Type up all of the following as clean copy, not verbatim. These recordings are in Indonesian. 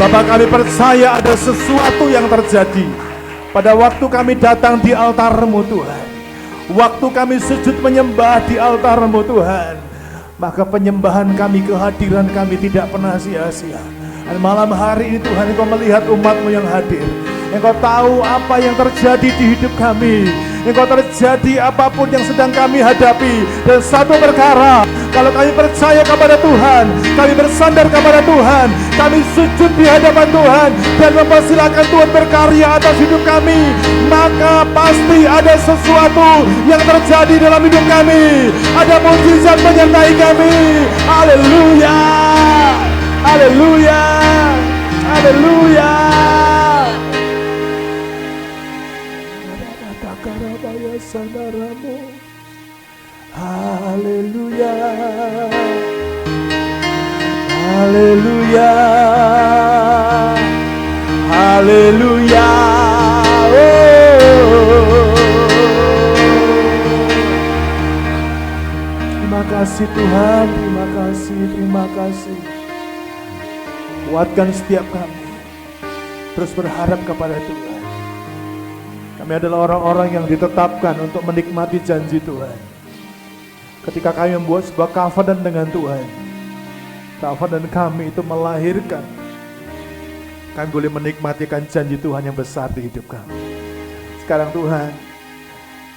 Bapak, kami percaya ada sesuatu yang terjadi pada waktu kami datang di altar-Mu Tuhan. Waktu kami sujud menyembah di altar-Mu Tuhan, maka penyembahan kami, kehadiran kami tidak pernah sia-sia. Dan malam hari ini Tuhan, Engkau melihat umat-Mu yang hadir. Engkau tahu apa yang terjadi di hidup kami. Engkau terjadi apapun yang sedang kami hadapi. Dan satu perkara, kalau kami percaya kepada Tuhan, kami bersandar kepada Tuhan, kami sujud di hadapan Tuhan dan mempersilakan Tuhan berkarya atas hidup kami, maka pasti ada sesuatu yang terjadi dalam hidup kami. Ada mukjizat menyertai kami. Haleluya, haleluya, haleluya. Saudaramu, haleluya, haleluya, haleluya. Terima kasih Tuhan, terima kasih, terima kasih. Kuatkan setiap kami, terus berharap kepada Tuhan. Kami adalah orang-orang yang ditetapkan untuk menikmati janji Tuhan. Ketika kami membuat sebuah covenant dengan Tuhan, covenant kami itu melahirkan kami boleh menikmatikan janji Tuhan yang besar di hidup kami. Sekarang Tuhan,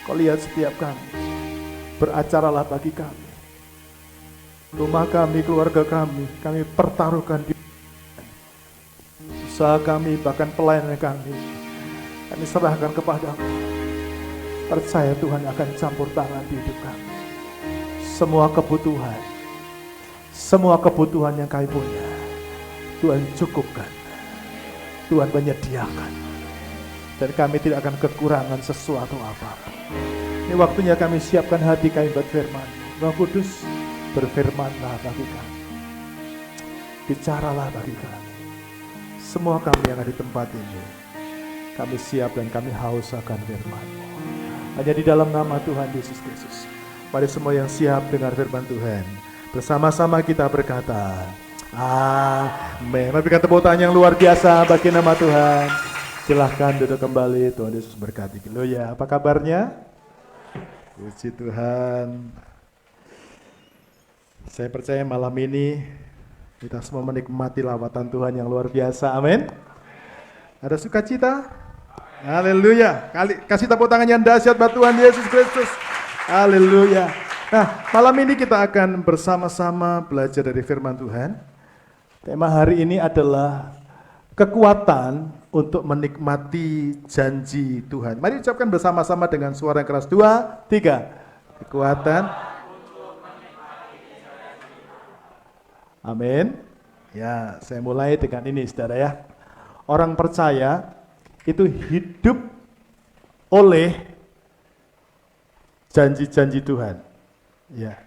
Kau lihat setiap kami, beracaralah bagi kami. Rumah kami, keluarga kami pertaruhkan di usaha kami, bahkan pelayanan kami serahkan kepadamu. Percaya Tuhan akan campur tangan di hidup kami. Semua kebutuhan yang kami punya, Tuhan cukupkan, Tuhan menyediakan, dan kami tidak akan kekurangan sesuatu apa-apa. Ini waktunya kami siapkan hati kami buat firman. Roh Kudus, berfirmanlah bagi kami, bicaralah bagi kami. Semua kami yang ada di tempat ini, kami siap dan kami haus akan firman-Mu. Hanya di dalam nama Tuhan Yesus Kristus. Pada semua yang siap dengar firman Tuhan, bersama-sama kita berkata, amin. Berikan tepuk tangan yang luar biasa bagi nama Tuhan. Silahkan duduk kembali, Tuhan Yesus berkati. Haleluya. Apa kabarnya? Puji Tuhan. Saya percaya malam ini kita semua menikmati lawatan Tuhan yang luar biasa. Amin. Ada sukacita? Haleluya. Kasih tepuk tangan yang dahsyat buat Tuhan Yesus Kristus. Haleluya. Nah, malam ini kita akan bersama-sama belajar dari firman Tuhan. Tema hari ini adalah kekuatan untuk menikmati janji Tuhan. Mari ucapkan bersama-sama dengan suara yang keras. 2, 3. Kekuatan. Amin. Ya, saya mulai dengan ini, saudara ya. Orang percaya itu hidup oleh janji-janji Tuhan. Ya.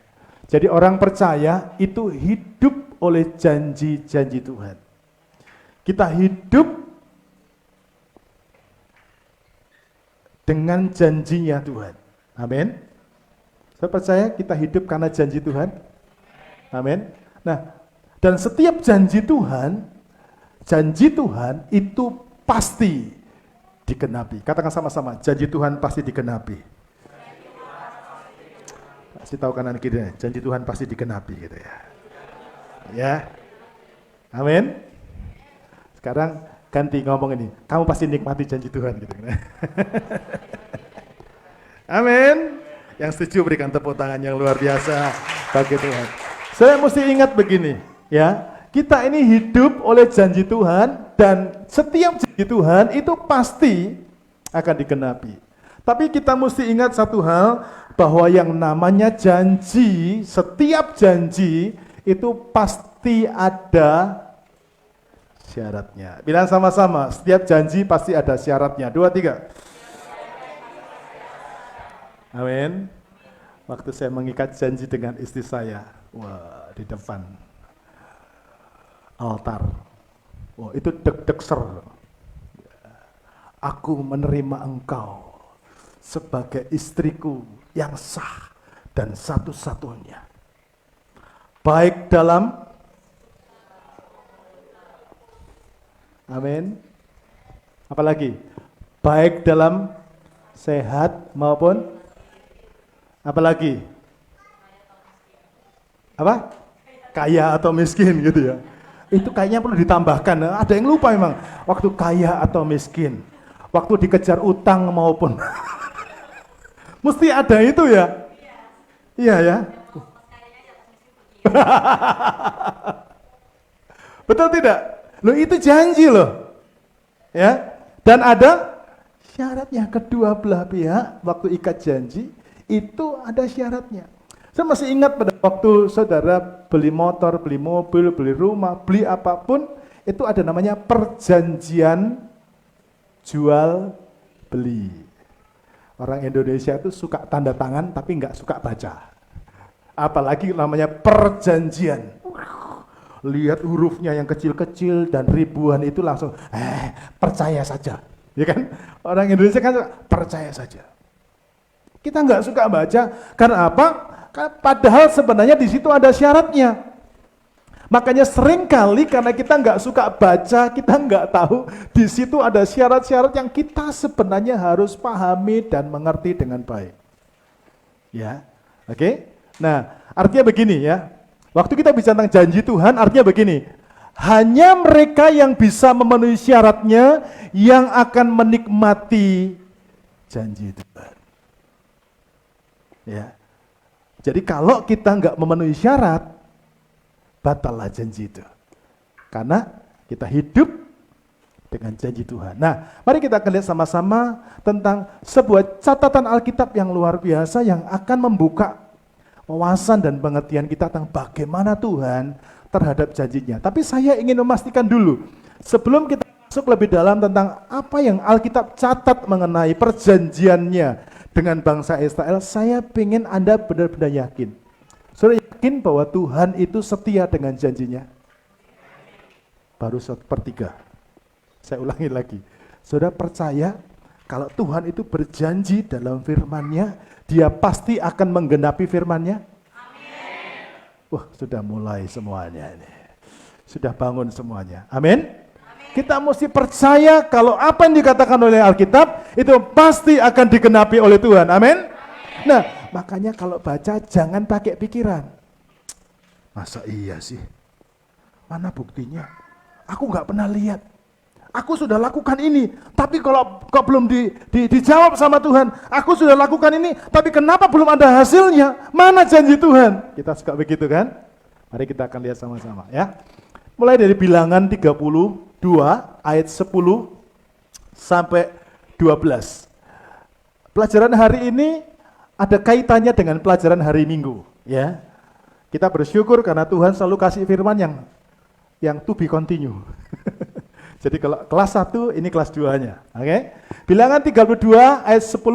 Jadi orang percaya itu hidup oleh janji-janji Tuhan. Kita hidup dengan janjinya Tuhan. Amin. Saya percaya kita hidup karena janji Tuhan. Amin. Nah, dan setiap janji Tuhan itu pasti digenapi. Katakan sama-sama, janji Tuhan pasti digenapi. Kasih tahu kanan kiri, janji Tuhan pasti digenapi gitu ya. Ya. Amin. Sekarang ganti ngomong ini, kamu pasti nikmati janji Tuhan gitu. Amin. Yang setuju berikan tepuk tangan yang luar biasa bagi Tuhan. Saya mesti ingat begini, ya. Kita ini hidup oleh janji Tuhan dan setiap janji Tuhan itu pasti akan digenapi. Tapi kita mesti ingat satu hal, bahwa yang namanya janji, setiap janji itu pasti ada syaratnya. Bilang sama-sama, setiap janji pasti ada syaratnya. 2, 3. Amin. Waktu saya mengikat janji dengan istri saya, wah, di depan altar, wah, itu deg-deg ser. Aku menerima engkau sebagai istriku yang sah dan satu-satunya, baik dalam Amin. Apalagi? Baik dalam sehat maupun apalagi? Apa? Kaya atau miskin gitu ya. Itu kayaknya perlu ditambahkan. Ada yang lupa memang. Waktu kaya atau miskin. Waktu dikejar utang maupun. Mesti ada itu ya. Iya ya. Betul tidak? Loh itu janji loh. Ya. Dan ada syaratnya, kedua belah pihak waktu ikat janji itu ada syaratnya. Saya masih ingat pada waktu saudara beli motor, beli mobil, beli rumah, beli apapun, itu ada namanya perjanjian jual beli. Orang Indonesia itu suka tanda tangan tapi nggak suka baca. Apalagi namanya perjanjian. Lihat hurufnya yang kecil-kecil dan ribuan itu langsung percaya saja, ya kan? Orang Indonesia kan percaya saja. Kita nggak suka baca karena apa? Padahal sebenarnya di situ ada syaratnya. Makanya seringkali karena kita nggak suka baca, kita nggak tahu di situ ada syarat-syarat yang kita sebenarnya harus pahami dan mengerti dengan baik. Ya, oke? Nah, artinya begini ya. Waktu kita bicara tentang janji Tuhan, artinya begini, hanya mereka yang bisa memenuhi syaratnya yang akan menikmati janji Tuhan. Ya, jadi kalau kita nggak memenuhi syarat, batallah janji itu. Karena kita hidup dengan janji Tuhan. Nah, mari kita akan lihat sama-sama tentang sebuah catatan Alkitab yang luar biasa yang akan membuka wawasan dan pengertian kita tentang bagaimana Tuhan terhadap janjinya. Tapi saya ingin memastikan dulu, sebelum kita masuk lebih dalam tentang apa yang Alkitab catat mengenai perjanjiannya dengan bangsa Israel, saya ingin Anda benar-benar yakin. Saudara yakin bahwa Tuhan itu setia dengan janjinya? Baru sepertiga. Saya ulangi lagi. Saudara percaya kalau Tuhan itu berjanji dalam firman-Nya, Dia pasti akan menggenapi firman-Nya? Amin. Wah, sudah mulai semuanya ini. Sudah bangun semuanya. Amin. Kita mesti percaya kalau apa yang dikatakan oleh Alkitab itu pasti akan digenapi oleh Tuhan. Amin. Nah, makanya kalau baca jangan pakai pikiran. Masa iya sih? Mana buktinya? Aku nggak pernah lihat. Aku sudah lakukan ini, tapi kalau belum dijawab sama Tuhan, aku sudah lakukan ini, tapi kenapa belum ada hasilnya? Mana janji Tuhan? Kita suka begitu kan? Mari kita akan lihat sama-sama ya. Mulai dari Bilangan 32 ayat 10 sampai 12. Pelajaran hari ini ada kaitannya dengan pelajaran hari Minggu ya. Kita bersyukur karena Tuhan selalu kasih firman yang to be continue. Jadi kalau kelas 1 ini kelas 2-nya. Oke? Bilangan 32 ayat 10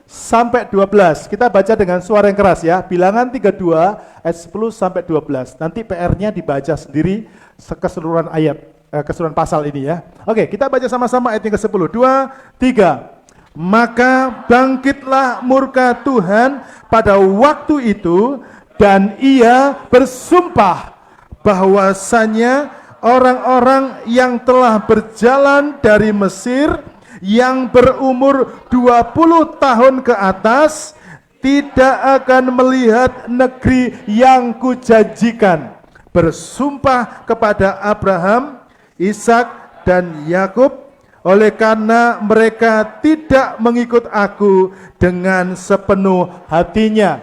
sampai 12. Kita baca dengan suara yang keras ya. Bilangan 32 ayat 10 sampai 12. Nanti PR-nya dibaca sendiri keseluruhan ayat, keseluruhan pasal ini ya. Oke, kita baca sama-sama ayat yang ke-10. 2, 3. Maka bangkitlah murka Tuhan pada waktu itu dan Ia bersumpah bahwasanya orang-orang yang telah berjalan dari Mesir yang berumur 20 tahun ke atas tidak akan melihat negeri yang kujanjikan. Bersumpah kepada Abraham, Ishak dan Yakub, oleh karena mereka tidak mengikut aku dengan sepenuh hatinya,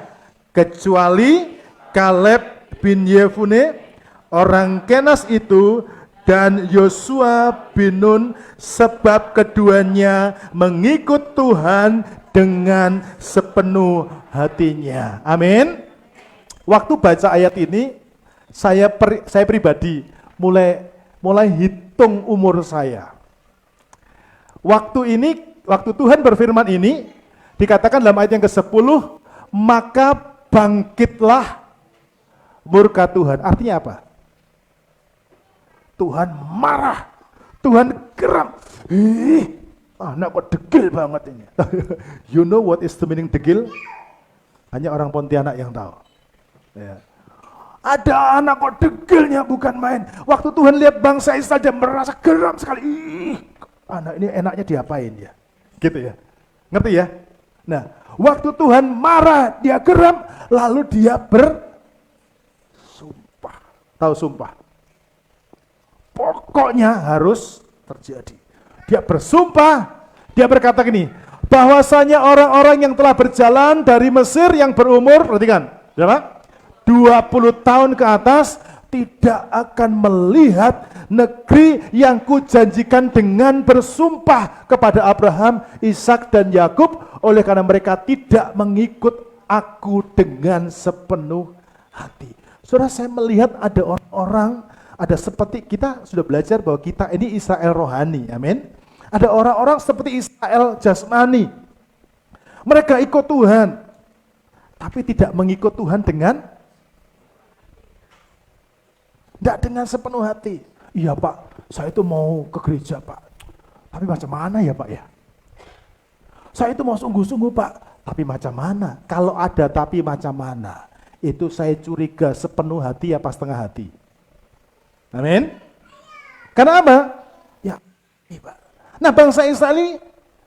kecuali Kaleb bin Yefune orang Kenas itu dan Yosua bin Nun, sebab keduanya mengikut Tuhan dengan sepenuh hatinya. Amin. Waktu baca ayat ini saya pribadi mulai hitung umur saya. Waktu Tuhan berfirman ini dikatakan dalam ayat yang ke-10, maka bangkitlah murka Tuhan. Artinya apa? Tuhan marah, Tuhan geram. Anak kok degil banget ini. You know what is the meaning degil? Hanya orang Pontianak yang tahu. Ya. Ada anak kok degelnya bukan main. Waktu Tuhan lihat bangsa Israel dia merasa geram sekali. Ih, anak ini enaknya diapain ya? Gitu ya. Ngerti ya? Nah, waktu Tuhan marah, dia geram, lalu dia bersumpah. Tahu sumpah? Pokoknya harus terjadi. Dia bersumpah, dia berkata gini, bahwasanya orang-orang yang telah berjalan dari Mesir yang berumur, perhatikan, berapa? 20 tahun ke atas tidak akan melihat negeri yang kujanjikan dengan bersumpah kepada Abraham, Ishak dan Yakub, oleh karena mereka tidak mengikut aku dengan sepenuh hati. Saudara, saya melihat ada orang-orang, ada seperti kita sudah belajar bahwa kita ini Israel rohani, amin. Ada orang-orang seperti Israel jasmani. Mereka ikut Tuhan, tapi tidak mengikut Tuhan dengan sepenuh hati. Iya Pak, saya itu mau ke gereja Pak, tapi macam mana ya Pak ya? Saya itu mau sungguh-sungguh Pak, tapi macam mana? Kalau ada tapi macam mana, itu saya curiga sepenuh hati apa setengah hati. Amin. Karena apa? Ya, iya Pak. Nah, bangsa Israel ini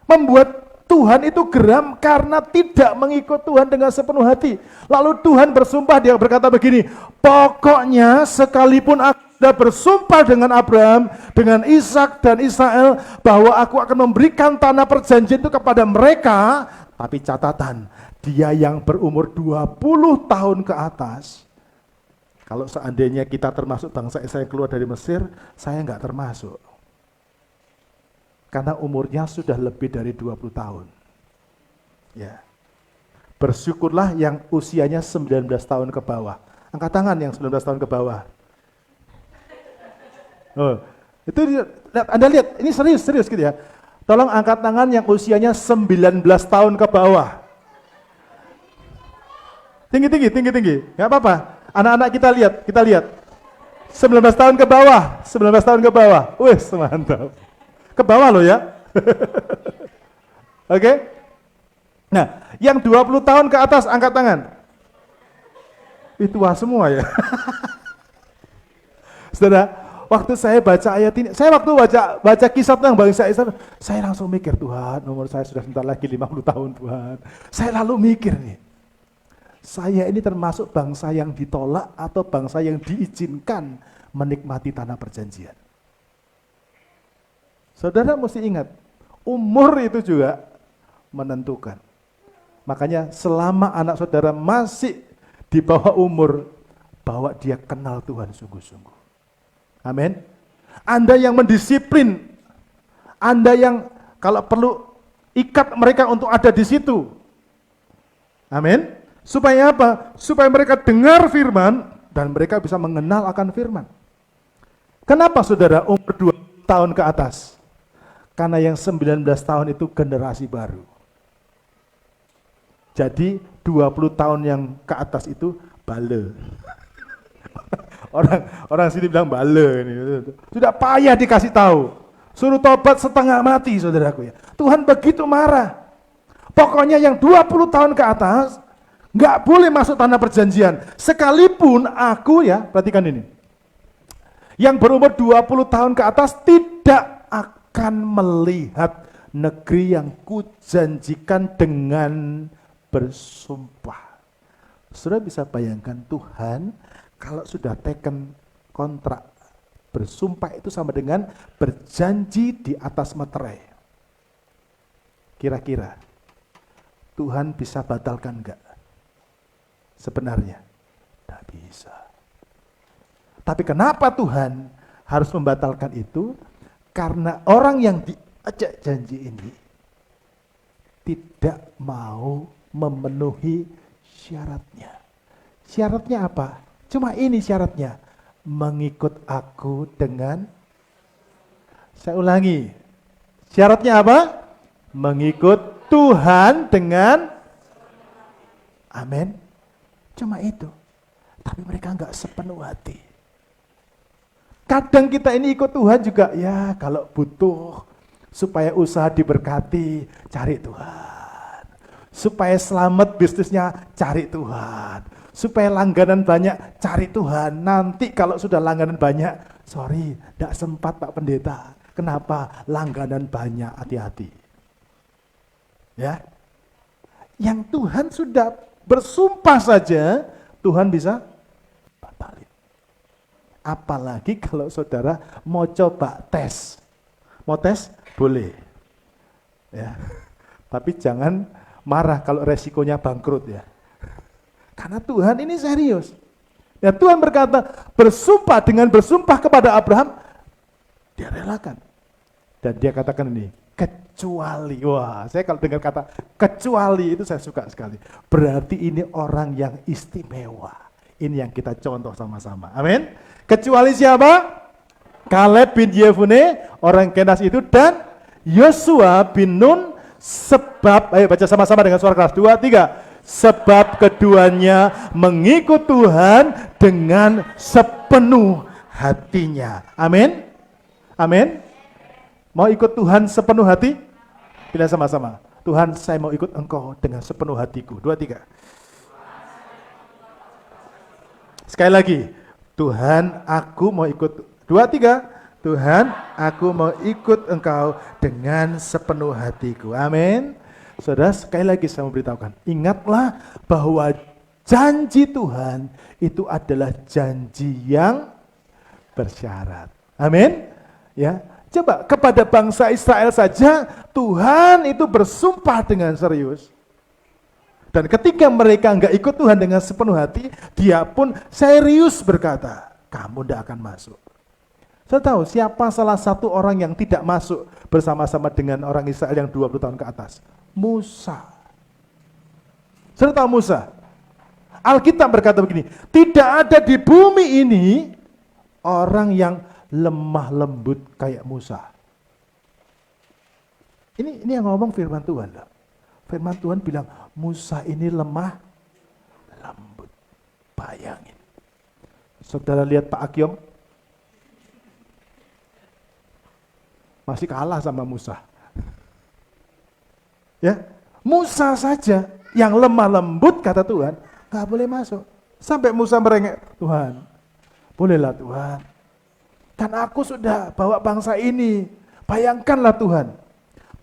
membuat Tuhan itu geram karena tidak mengikut Tuhan dengan sepenuh hati. Lalu Tuhan bersumpah, dia berkata begini, pokoknya sekalipun aku sudah bersumpah dengan Abraham, dengan Ishak dan Israel, bahwa aku akan memberikan tanah perjanjian itu kepada mereka, tapi catatan, dia yang berumur 20 tahun ke atas, kalau seandainya kita termasuk bangsa Israel keluar dari Mesir, saya enggak termasuk. Karena umurnya sudah lebih dari 20 tahun. Ya. Bersyukurlah yang usianya 19 tahun ke bawah. Angkat tangan yang 19 tahun ke bawah. Oh, itu Anda lihat, ini serius gitu ya. Tolong angkat tangan yang usianya 19 tahun ke bawah. Tinggi. Enggak apa-apa. Anak-anak kita lihat. 19 tahun ke bawah, 19 tahun ke bawah. Wih, mantap. Ke bawah loh ya. Oke? Nah, yang 20 tahun ke atas angkat tangan. Itu tua semua ya. Saudara, waktu saya baca ayat ini, saya waktu baca kisah tentang bangsa Israel, saya langsung mikir, Tuhan, umur saya sudah sebentar lagi 50 tahun Tuhan. Saya lalu mikir nih, saya ini termasuk bangsa yang ditolak atau bangsa yang diizinkan menikmati tanah perjanjian. Saudara mesti ingat, umur itu juga menentukan. Makanya selama anak saudara masih di bawah umur, bawa dia kenal Tuhan sungguh-sungguh. Amin. Anda yang mendisiplin, Anda yang kalau perlu ikat mereka untuk ada di situ. Amin. Supaya apa? Supaya mereka dengar firman dan mereka bisa mengenal akan firman. Kenapa saudara umur 2 tahun ke atas? Karena yang 19 tahun itu generasi baru. Jadi 20 tahun yang ke atas itu bale. Orang sini bilang bale ini. Sudah payah dikasih tahu. Suruh tobat setengah mati saudaraku ya. Tuhan begitu marah. Pokoknya yang 20 tahun ke atas nggak boleh masuk tanah perjanjian. Sekalipun aku ya, perhatikan ini. Yang berumur 20 tahun ke atas tidak akan melihat negeri yang kujanjikan dengan bersumpah. Saudara bisa bayangkan Tuhan kalau sudah teken kontrak, bersumpah itu sama dengan berjanji di atas materai. Kira-kira Tuhan bisa batalkan enggak? Sebenarnya tidak bisa. Tapi kenapa Tuhan harus membatalkan itu? Karena orang yang diajak janji ini tidak mau memenuhi syaratnya. Syaratnya apa? Cuma ini syaratnya. Mengikut aku dengan, saya ulangi. Syaratnya apa? Mengikut Tuhan dengan, amin. Cuma itu. Tapi mereka enggak sepenuh hati. Kadang kita ini ikut Tuhan juga, ya kalau butuh supaya usaha diberkati, cari Tuhan. Supaya selamat bisnisnya, cari Tuhan. Supaya langganan banyak, cari Tuhan. Nanti kalau sudah langganan banyak, sorry, tidak sempat Pak Pendeta. Kenapa? Langganan banyak, hati-hati. Ya, yang Tuhan sudah bersumpah saja, Tuhan bisa batalin. Apalagi kalau saudara mau coba tes. Mau tes? Boleh. Ya. Tapi jangan marah kalau resikonya bangkrut ya. Karena Tuhan ini serius. Ya, Tuhan berkata, bersumpah kepada Abraham, dia relakan. Dan dia katakan ini, kecuali. Wah, saya kalau dengar kata kecuali itu saya suka sekali. Berarti ini orang yang istimewa. Ini yang kita contoh sama-sama. Amin. Kecuali siapa? Kaleb bin Yefune, orang Kenas itu, dan Yosua bin Nun, sebab, ayo baca sama-sama dengan suara keras, 2, 3. Sebab keduanya mengikut Tuhan dengan sepenuh hatinya. Amin. Amin. Mau ikut Tuhan sepenuh hati? Bilang sama-sama. Tuhan, saya mau ikut Engkau dengan sepenuh hatiku. 2, 3. Sekali lagi. Tuhan, aku mau ikut. 2, 3. Tuhan, aku mau ikut Engkau dengan sepenuh hatiku. Amin. Saudara, sekali lagi saya memberitahukan. Ingatlah bahwa janji Tuhan itu adalah janji yang bersyarat. Amin. Ya. Coba kepada bangsa Israel saja, Tuhan itu bersumpah dengan serius. Dan ketika mereka enggak ikut Tuhan dengan sepenuh hati, dia pun serius berkata, kamu tidak akan masuk. Saya tahu siapa salah satu orang yang tidak masuk bersama-sama dengan orang Israel yang 20 tahun ke atas? Musa. Saya tahu Musa. Alkitab berkata begini, tidak ada di bumi ini orang yang lemah lembut kayak Musa. Ini yang ngomong firman Tuhan loh. Firman Tuhan bilang, Musa ini lemah lembut. Bayangin. Saudara lihat Pak Akyong, masih kalah sama Musa. Ya, Musa saja yang lemah lembut kata Tuhan, gak boleh masuk. Sampai Musa merengek, Tuhan, bolehlah Tuhan. Kan aku sudah bawa bangsa ini. Bayangkanlah Tuhan,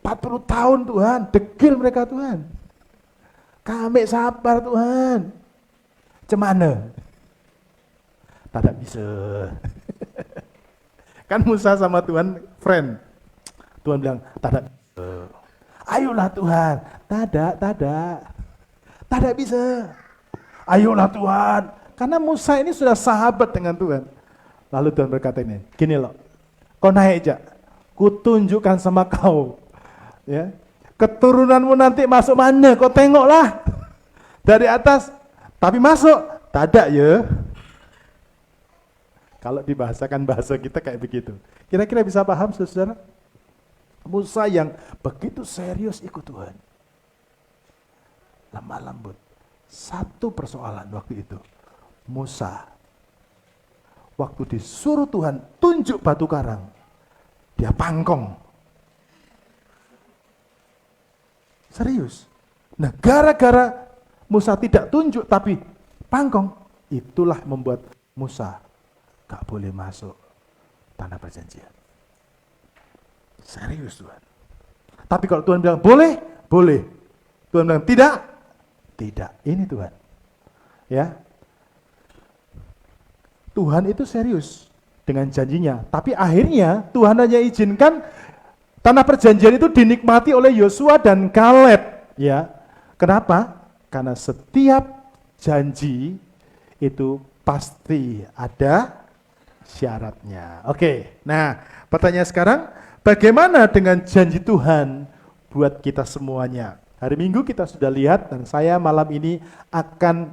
40 tahun Tuhan, degil mereka Tuhan. Kami sabar Tuhan. Cemana? Tidak bisa. Kan Musa sama Tuhan friend. Tuhan bilang, tidak bisa. Ayolah Tuhan. Tidak bisa. Ayolah Tuhan. Karena Musa ini sudah sahabat dengan Tuhan. Lalu Tuhan berkata ini, gini loh, kau naik aja, kutunjukkan sama kau. Ya, keturunanmu nanti masuk mana, kau tengoklah. Dari atas, tapi masuk, tidak ya. Kalau dibahasakan bahasa kita kayak begitu. Kira-kira bisa paham saudara? Musa yang begitu serius ikut Tuhan. Lemah lembut. Satu persoalan waktu itu. Musa, waktu disuruh Tuhan tunjuk batu karang, dia pangkong. Serius. Nah, gara-gara Musa tidak tunjuk tapi pangkong, itulah membuat Musa gak boleh masuk tanah perjanjian. Serius Tuhan. Tapi kalau Tuhan bilang boleh, boleh. Tuhan bilang tidak, tidak. Ini Tuhan. Ya. Tuhan itu serius dengan janjinya. Tapi akhirnya Tuhan hanya izinkan tanah perjanjian itu dinikmati oleh Yosua dan Kaleb. Ya. Kenapa? Karena setiap janji itu pasti ada syaratnya. Oke. Nah, pertanyaan sekarang, bagaimana dengan janji Tuhan buat kita semuanya? Hari Minggu kita sudah lihat dan saya malam ini akan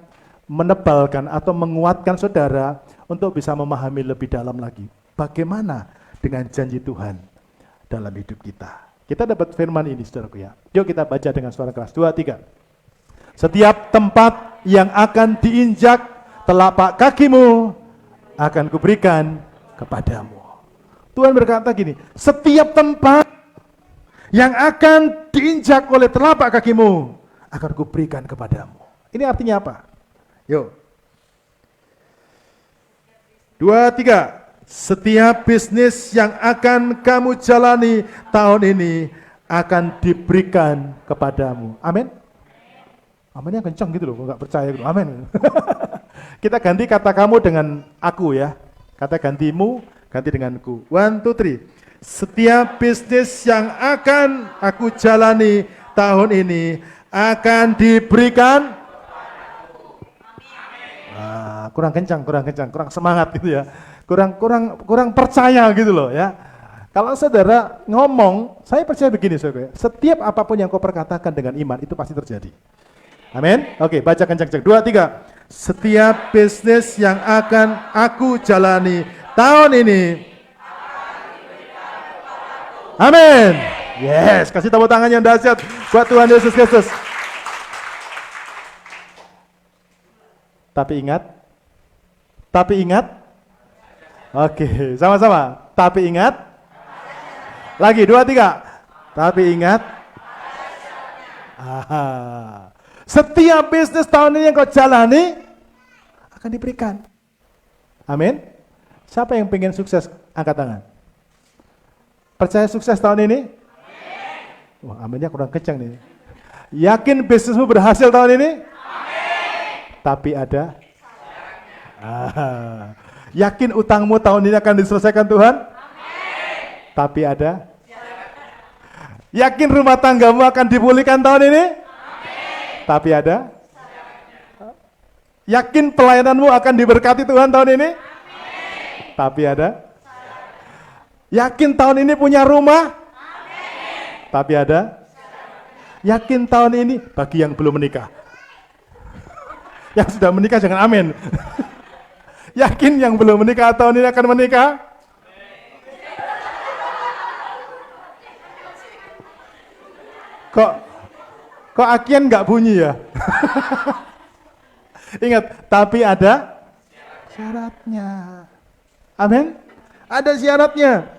menebalkan atau menguatkan saudara untuk bisa memahami lebih dalam lagi. Bagaimana dengan janji Tuhan dalam hidup kita? Kita dapat firman ini saudaraku ya. Yuk kita baca dengan suara keras. 2, 3. Setiap tempat yang akan diinjak telapak kakimu akan kuberikan kepadamu. Tuhan berkata gini, setiap tempat yang akan diinjak oleh telapak kakimu akan kuberikan kepadamu. Ini artinya apa? Yuk. 2, 3. Setiap bisnis yang akan kamu jalani tahun ini akan diberikan kepadamu. Amin. Aminnya kencang gitu loh, nggak percaya gitu. Amin. Kita ganti kata kamu dengan aku ya. Kata gantimu, ganti denganku. 1, 2, 3. Setiap bisnis yang akan aku jalani tahun ini akan diberikan. Kurang kencang, kurang semangat gitu ya. Kurang percaya gitu loh ya. Kalau saudara ngomong, saya percaya begini saudara, setiap apapun yang kau perkatakan dengan iman itu pasti terjadi. Amin. Oke, baca kencang-kencang. 2, 3. Setiap bisnis yang akan aku jalani tahun ini. Amin. Yes, kasih tepuk tangan yang dahsyat buat Tuhan Yesus Kristus. Tapi ingat. Oke, sama-sama. Tapi ingat. Lagi 2, 3. Tapi ingat. Setiap bisnis tahun ini yang kau jalani akan diberikan. Amin. Siapa yang pengen sukses? Angkat tangan. Percaya sukses tahun ini? Amin. Wah, aminnya kurang kencang nih. Yakin bisnismu berhasil tahun ini? Amin. Tapi ada? Yakin utangmu tahun ini akan diselesaikan Tuhan? Amin. Tapi ada? Yakin rumah tanggamu akan dipulihkan tahun ini? Amin. Tapi ada? Yakin pelayananmu akan diberkati Tuhan tahun ini? Amin. Tapi ada? Yakin tahun ini punya rumah? Amin. Tapi ada? Yakin tahun ini bagi yang belum menikah? Yang sudah menikah jangan amin. Yakin yang belum menikah tahun ini akan menikah? Kok akian nggak bunyi ya? Ingat, tapi ada syaratnya. Amin. Ada syaratnya.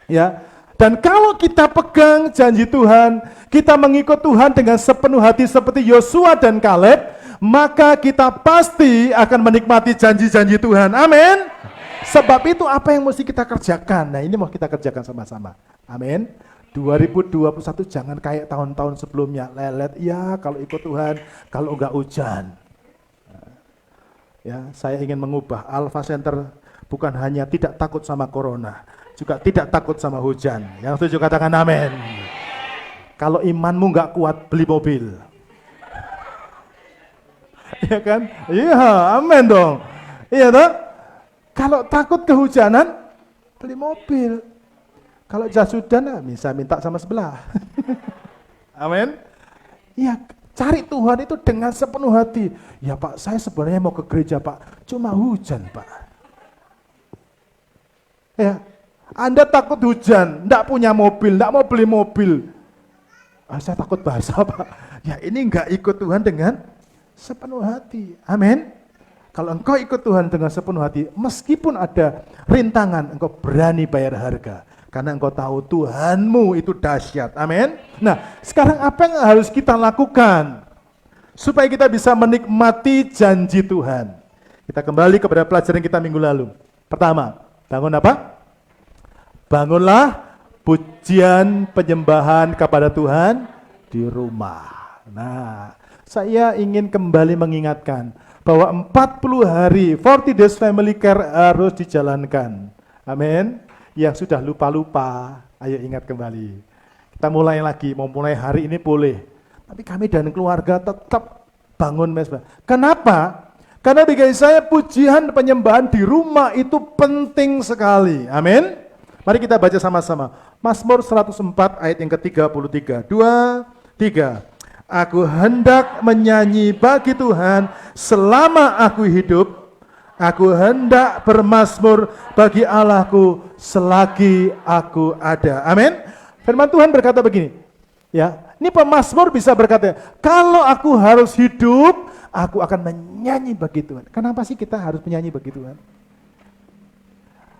Ya. Dan kalau kita pegang janji Tuhan, kita mengikut Tuhan dengan sepenuh hati seperti Yosua dan Kaleb, maka kita pasti akan menikmati janji-janji Tuhan. Amin. Sebab itu apa yang mesti kita kerjakan? Nah, ini mau kita kerjakan sama-sama. Amin. 2021 jangan kayak tahun-tahun sebelumnya, lelet, ya kalau ikut Tuhan, kalau enggak hujan. Ya, saya ingin mengubah Alpha Center bukan hanya tidak takut sama corona, juga tidak takut sama hujan. Yang setuju katakan amin. Kalau imanmu enggak kuat, beli mobil. Iya kan? Iya, amin dong. Iya toh? Kalau takut kehujanan, beli mobil. Kalau jas hujan, bisa minta sama sebelah. Amin. Iya, cari Tuhan itu dengan sepenuh hati. Ya Pak, saya sebenarnya mau ke gereja Pak, cuma hujan Pak. Ya, Anda takut hujan, enggak punya mobil, enggak mau beli mobil. Saya takut basah Pak. Ya ini enggak ikut Tuhan dengan sepenuh hati. Amin. Kalau engkau ikut Tuhan dengan sepenuh hati, meskipun ada rintangan, engkau berani bayar harga. Karena engkau tahu Tuhanmu itu dahsyat. Amin. Nah, sekarang apa yang harus kita lakukan supaya kita bisa menikmati janji Tuhan? Kita kembali kepada pelajaran kita minggu lalu. Pertama, bangun apa? Bangunlah pujian penyembahan kepada Tuhan di rumah. Nah, saya ingin kembali mengingatkan bahwa 40 hari 40 days family care harus dijalankan. Amin. Yang sudah lupa-lupa, ayo ingat kembali. Kita mulai lagi, mau mulai hari ini boleh. Tapi kami dan keluarga tetap bangun mesbah. Kenapa? Karena bagi saya pujian penyembahan di rumah itu penting sekali. Amin. Mari kita baca sama-sama. Mazmur 104 ayat yang ke-33. 2, 3. Aku hendak menyanyi bagi Tuhan selama aku hidup. Aku hendak bermazmur bagi Allahku selagi aku ada. Amin. Firman Tuhan berkata begini. Ya, ini pemazmur bisa berkata, kalau aku harus hidup, aku akan menyanyi bagi Tuhan. Kenapa sih kita harus menyanyi bagi Tuhan?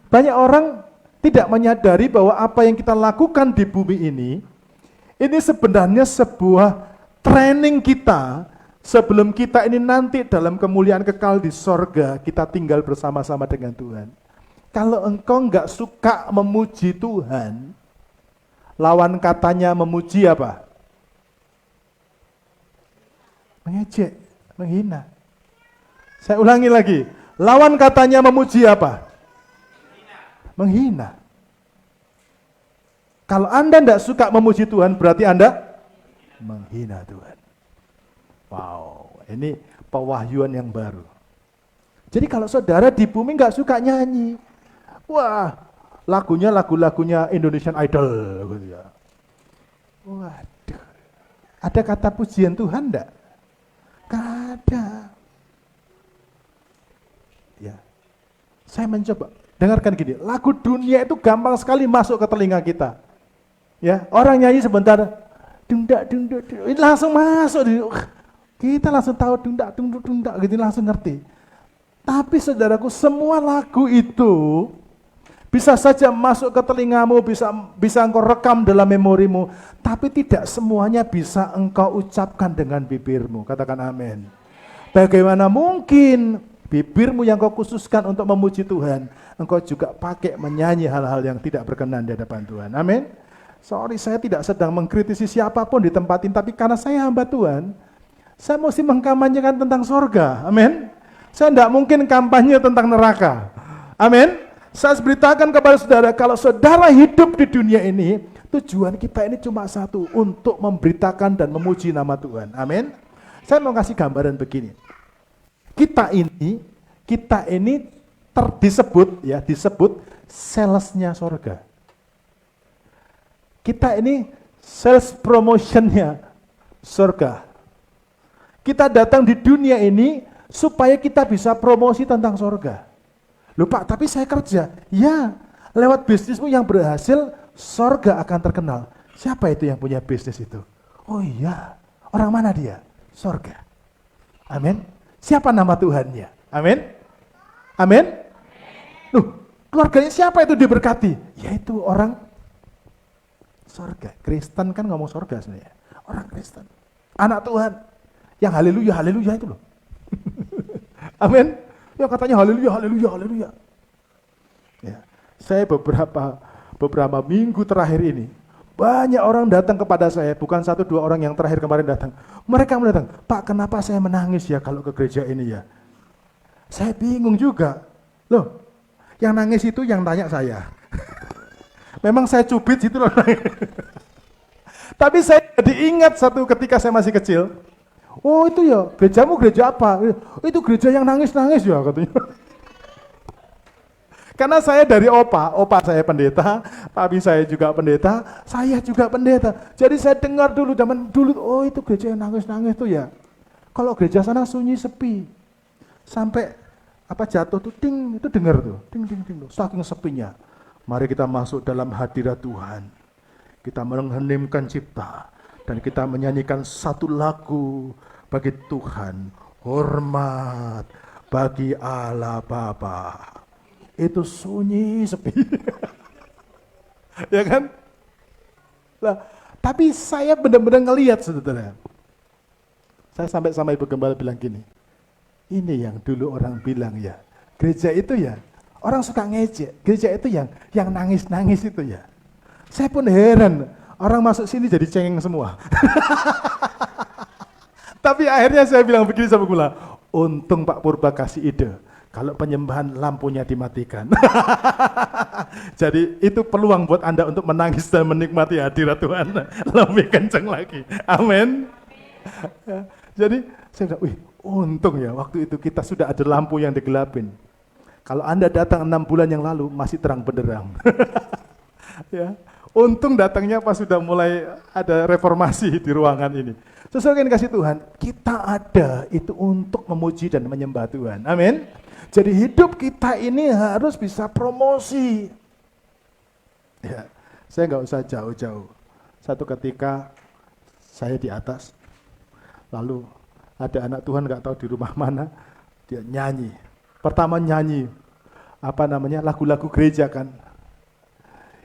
Banyak orang tidak menyadari bahwa apa yang kita lakukan di bumi ini sebenarnya sebuah training kita sebelum kita ini nanti dalam kemuliaan kekal di sorga, kita tinggal bersama-sama dengan Tuhan. Kalau engkau nggak suka memuji Tuhan, lawan katanya memuji apa? Mengejek, menghina. Saya ulangi lagi, lawan katanya memuji apa? Menghina. Kalau Anda tidak suka memuji Tuhan, berarti Anda menghina Tuhan. Wow, ini pewahyuan yang baru. Jadi kalau saudara di bumi nggak suka nyanyi, wah, lagunya lagu-lagunya Indonesian Idol, gitu ya. Waduh, ada kata pujian Tuhan enggak? Gak ada. Ya, saya mencoba dengarkan gini, lagu dunia itu gampang sekali masuk ke telinga kita. Ya, orang nyanyi sebentar, dungdak, ini langsung masuk, kita langsung tahu dungdak, gitu langsung ngerti. Tapi saudaraku, semua lagu itu bisa saja masuk ke telingamu, bisa engkau rekam dalam memorimu, tapi tidak semuanya bisa engkau ucapkan dengan bibirmu. Katakan amin. Bagaimana mungkin bibirmu yang kau khususkan untuk memuji Tuhan, engkau juga pakai menyanyi hal-hal yang tidak berkenan di hadapan Tuhan. Amin. Sorry, saya tidak sedang mengkritisi siapapun di tempat ini, tapi karena saya hamba Tuhan, saya mesti mengkampanyekan tentang sorga. Amin. Saya tidak mungkin kampanye tentang neraka. Amin. Saya beritakan kepada saudara, kalau saudara hidup di dunia ini, tujuan kita ini cuma satu, untuk memberitakan dan memuji nama Tuhan. Amin. Saya mau kasih gambaran begini. Kita ini disebut salesnya sorga. Kita ini sales promotionnya surga. Kita datang di dunia ini supaya kita bisa promosi tentang surga. Loh Pak, tapi saya kerja. Ya, lewat bisnismu yang berhasil, surga akan terkenal. Siapa itu yang punya bisnis itu? Oh iya, orang mana dia? Surga. Amin. Siapa nama Tuhannya? Amin. Amin. Loh, keluarganya siapa itu diberkati? Yaitu orang surga. Kristen kan ngomong surga sebenarnya. Orang Kristen. Anak Tuhan. Yang haleluya, haleluya itu loh. Amin. Ya katanya haleluya, haleluya, haleluya. Ya. Saya beberapa minggu terakhir ini, banyak orang datang kepada saya, bukan 1-2 orang yang terakhir kemarin datang. Mereka datang, Pak kenapa saya menangis ya kalau ke gereja ini ya? Saya bingung juga. Loh, yang nangis itu yang tanya saya. Memang saya cubit gitu loh. Tapi saya jadi ingat satu ketika saya masih kecil. Oh itu ya, gerejamu gereja apa? Itu gereja yang nangis-nangis ya katanya. Karena saya dari opa saya pendeta, papi saya juga pendeta, saya juga pendeta. Jadi saya dengar dulu, zaman dulu, oh itu gereja yang nangis-nangis tuh ya. Kalau gereja sana sunyi, sepi. Sampai jatuh tuh, ting, itu dengar tuh, ting, saking sepinya. Mari kita masuk dalam hadirat Tuhan. Kita mengheningkan cipta dan kita menyanyikan satu lagu bagi Tuhan. Hormat bagi Allah Bapa. Itu sunyi sepi. Ya kan? Nah, tapi saya benar-benar ngelihat saudara. Saya sampai sama Ibu Gembala bilang gini. Ini yang dulu orang bilang ya. Gereja itu ya. Orang suka ngejek, gereja itu yang nangis-nangis itu ya. Saya pun heran, orang masuk sini jadi cengeng semua. Tapi akhirnya saya bilang begini sama Gula, untung Pak Purba kasih ide, kalau penyembahan lampunya dimatikan. Jadi itu peluang buat Anda untuk menangis dan menikmati hadirat Tuhan lebih kencang lagi. Amin. Jadi saya bilang, wih untung ya waktu itu kita sudah ada lampu yang digelapin. Kalau Anda datang 6 bulan yang lalu, masih terang benderang. Ya, untung datangnya pas sudah mulai ada reformasi di ruangan ini. Sesuai yang kasih Tuhan, kita ada itu untuk memuji dan menyembah Tuhan. Amin. Jadi hidup kita ini harus bisa promosi. Ya, saya nggak usah jauh-jauh. Satu ketika saya di atas, lalu ada anak Tuhan nggak tahu di rumah mana, dia nyanyi. Pertama nyanyi, lagu-lagu gereja kan.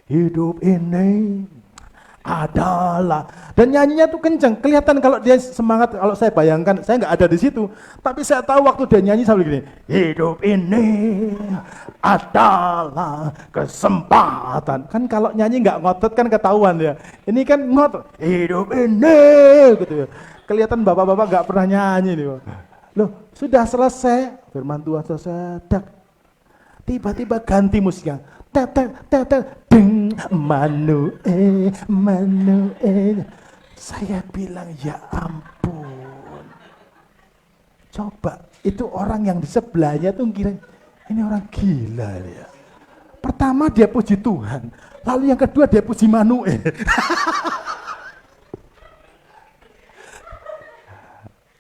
Hidup ini adalah. Dan nyanyinya tuh kenceng, kelihatan kalau dia semangat. Kalau saya bayangkan, saya nggak ada di situ, tapi saya tahu waktu dia nyanyi sambil gini, hidup ini adalah kesempatan. Kan kalau nyanyi nggak ngotot kan ketahuan ya. Ini kan ngotot, hidup ini gitu ya. Kelihatan bapak-bapak nggak pernah nyanyi nih. Loh, sudah selesai firman Tuhan selesai, tiba-tiba ganti musiknya, ding, Manuel. Saya bilang ya ampun. Coba itu orang yang di sebelahnya tuh kira ini orang gila ya. Pertama dia puji Tuhan, lalu yang kedua dia puji Manuel.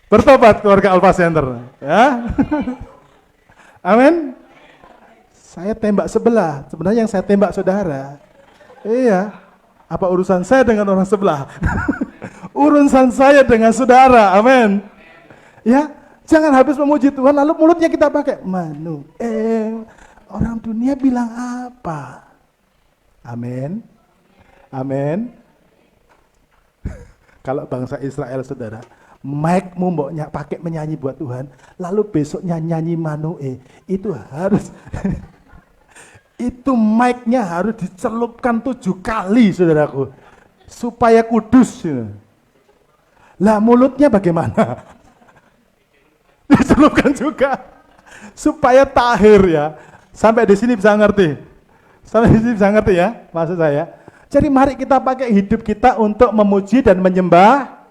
Bertobat keluarga Alpha Center, ya. Amin. Saya tembak sebelah, sebenarnya yang saya tembak saudara. Iya, apa urusan saya dengan orang sebelah? Urusan saya dengan saudara, amin. Ya, jangan habis memuji Tuhan lalu mulutnya kita pakai Manuel. Orang dunia bilang apa? Amin, amin. Kalau bangsa Israel saudara, mic-mu mau pakai menyanyi buat Tuhan, lalu besoknya nyanyi Manuel, itu harus itu mic-nya harus dicelupkan 7 kali saudaraku, supaya kudus. Lah mulutnya bagaimana? Dicelupkan juga, supaya tahir ya. Sampai di sini bisa ngerti? Sampai di sini bisa ngerti ya maksud saya? Jadi mari kita pakai hidup kita untuk memuji dan menyembah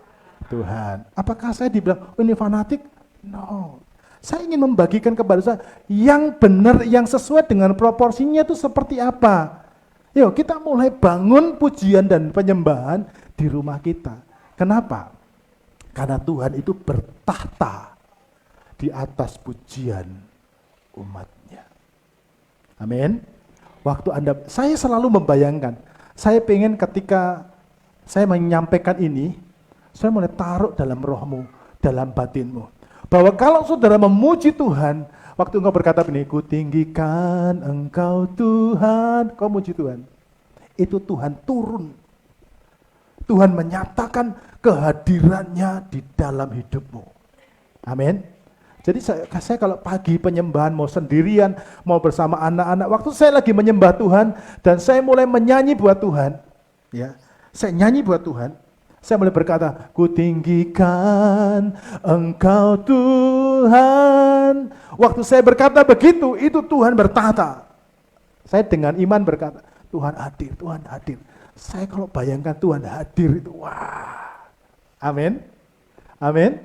Tuhan. Apakah saya dibilang, oh, ini fanatik? No. Saya ingin membagikan kepada saya yang benar, yang sesuai dengan proporsinya itu seperti apa. Yuk kita mulai bangun pujian dan penyembahan di rumah kita. Kenapa? Karena Tuhan itu bertahta di atas pujian umatnya. Amin. Waktu saya selalu membayangkan, saya pengen ketika saya menyampaikan ini, saya mulai taruh dalam rohmu, dalam batinmu. Bahwa kalau saudara memuji Tuhan, waktu engkau berkata begini, ku tinggikan engkau Tuhan, kau muji Tuhan. Itu Tuhan turun. Tuhan menyatakan kehadirannya di dalam hidupmu. Amin. Jadi saya kalau pagi penyembahan mau sendirian, mau bersama anak-anak, waktu saya lagi menyembah Tuhan, dan saya mulai menyanyi buat Tuhan, ya, saya nyanyi buat Tuhan, saya mulai berkata, ku tinggikan engkau Tuhan. Waktu saya berkata begitu, itu Tuhan bertahta. Saya dengan iman berkata, Tuhan hadir, Tuhan hadir. Saya kalau bayangkan Tuhan hadir itu, wah. Amin. Amin.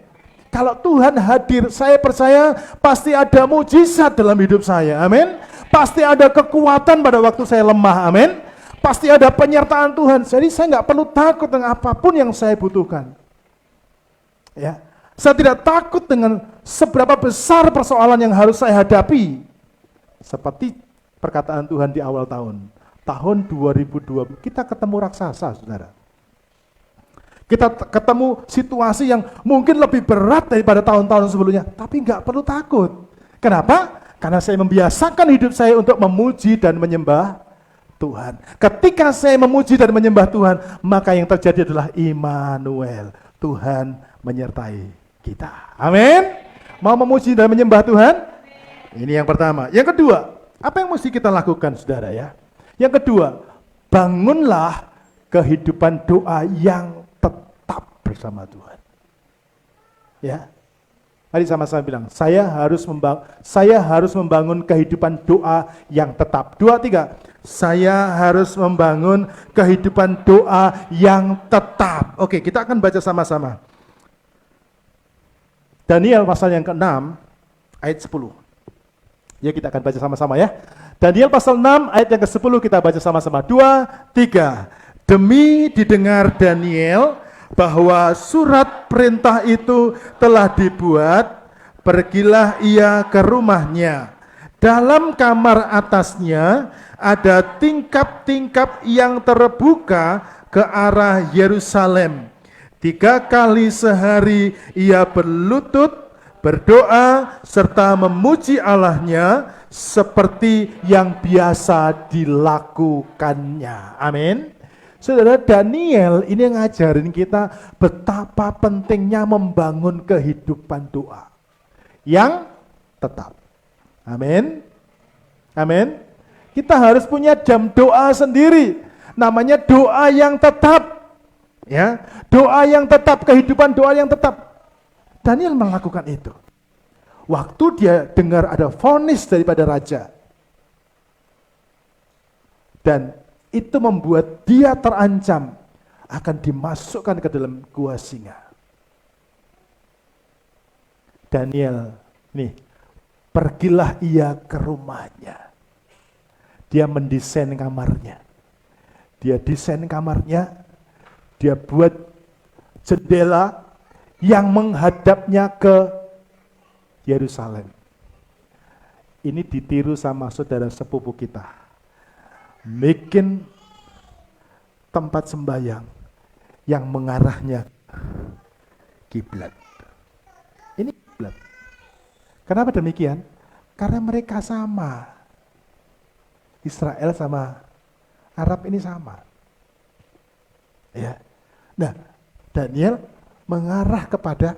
Kalau Tuhan hadir, saya percaya pasti ada mujizat dalam hidup saya. Amin. Pasti ada kekuatan pada waktu saya lemah. Amin. Pasti ada penyertaan Tuhan. Jadi saya nggak perlu takut dengan apapun yang saya butuhkan. Ya, saya tidak takut dengan seberapa besar persoalan yang harus saya hadapi. Seperti perkataan Tuhan di awal tahun 2020, kita ketemu raksasa, saudara. Kita ketemu situasi yang mungkin lebih berat daripada tahun-tahun sebelumnya, tapi nggak perlu takut. Kenapa? Karena saya membiasakan hidup saya untuk memuji dan menyembah Tuhan. Ketika saya memuji dan menyembah Tuhan, maka yang terjadi adalah Immanuel. Tuhan menyertai kita. Amin. Mau memuji dan menyembah Tuhan? Ini yang pertama. Yang kedua, apa yang mesti kita lakukan, saudara ya? Yang kedua, bangunlah kehidupan doa yang tetap bersama Tuhan. Ya. Tadi sama-sama bilang, saya harus membangun kehidupan doa yang tetap. 2, 3. Saya harus membangun kehidupan doa yang tetap. Oke, kita akan baca sama-sama. Daniel pasal yang ke-6 ayat 10. Ya, kita akan baca sama-sama ya. Daniel pasal 6 ayat yang ke-10 kita baca sama-sama. 2, 3. Demi didengar Daniel bahwa surat perintah itu telah dibuat, pergilah ia ke rumahnya. Dalam kamar atasnya ada tingkap-tingkap yang terbuka ke arah Yerusalem. 3 kali sehari ia berlutut, berdoa, serta memuji Allahnya seperti yang biasa dilakukannya. Amin. Saudara, Daniel ini ngajarin kita betapa pentingnya membangun kehidupan doa yang tetap. Amin. Amin. Kita harus punya jam doa sendiri. Namanya doa yang tetap. Ya, doa yang tetap, kehidupan doa yang tetap. Daniel melakukan itu. Waktu dia dengar ada vonis daripada raja. Dan itu membuat dia terancam akan dimasukkan ke dalam gua singa. Daniel, nih, pergilah ia ke rumahnya. Dia mendesain kamarnya. Dia desain kamarnya, dia buat jendela yang menghadapnya ke Yerusalem. Ini ditiru sama saudara sepupu kita. Bikin tempat sembahyang yang mengarahnya kiblat. Ini kiblat. Kenapa demikian? Karena mereka sama. Israel sama Arab ini sama. Ya. Nah, Daniel mengarah kepada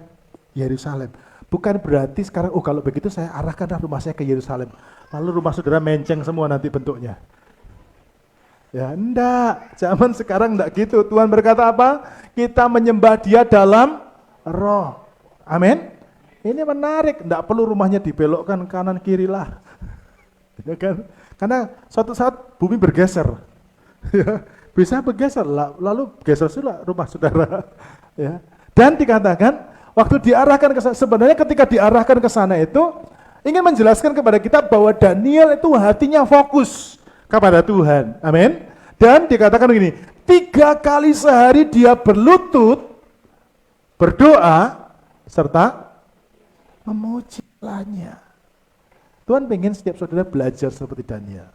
Yerusalem. Bukan berarti sekarang, kalau begitu saya arahkan rumah saya ke Yerusalem. Lalu rumah saudara menceng semua nanti bentuknya. Ya enggak, zaman sekarang enggak gitu. Tuhan berkata apa? Kita menyembah Dia dalam roh. Amin. Ini menarik, enggak perlu rumahnya dibelokkan kanan kiri lah. Ya kan? Karena suatu saat bumi bergeser. Ya, bisa bergeser, lalu geser sudah rumah saudara. Ya. Dan dikatakan waktu diarahkan ke sana, sebenarnya ketika diarahkan ke sana itu ingin menjelaskan kepada kita bahwa Daniel itu hatinya fokus kepada Tuhan. Amin. Dan dikatakan begini, 3 kali sehari dia berlutut, berdoa, serta memuji Allahnya. Tuhan pengen setiap saudara belajar seperti Daniel.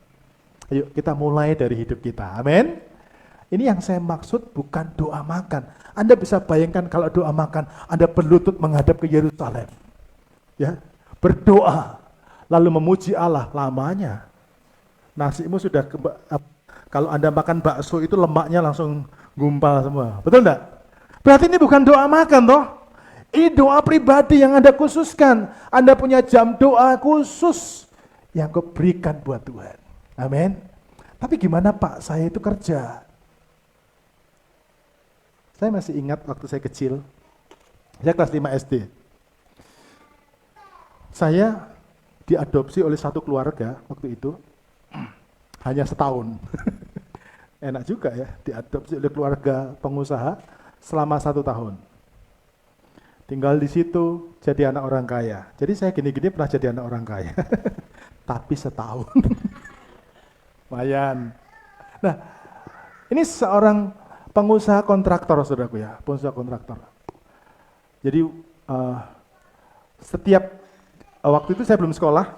Ayo kita mulai dari hidup kita. Amin. Ini yang saya maksud bukan doa makan. Anda bisa bayangkan kalau doa makan, Anda berlutut menghadap ke Yerusalem. Ya, berdoa, lalu memuji Allah lamanya. Nasimu sudah kalau Anda makan bakso itu lemaknya langsung gumpal semua. Betul enggak? Berarti ini bukan doa makan toh. Ini doa pribadi yang Anda khususkan. Anda punya jam doa khusus yang kau berikan buat Tuhan. Amin. Tapi gimana Pak, saya itu kerja. Saya masih ingat waktu saya kecil, saya kelas 5 SD. Saya diadopsi oleh satu keluarga waktu itu, hanya setahun. Enak juga ya, diadopsi oleh keluarga pengusaha selama 1 tahun. Tinggal di situ, jadi anak orang kaya. Jadi saya gini-gini pernah jadi anak orang kaya. Tapi setahun. Lumayan. Nah, ini seorang pengusaha kontraktor, saudaraku ya, pengusaha kontraktor. Jadi setiap waktu itu saya belum sekolah,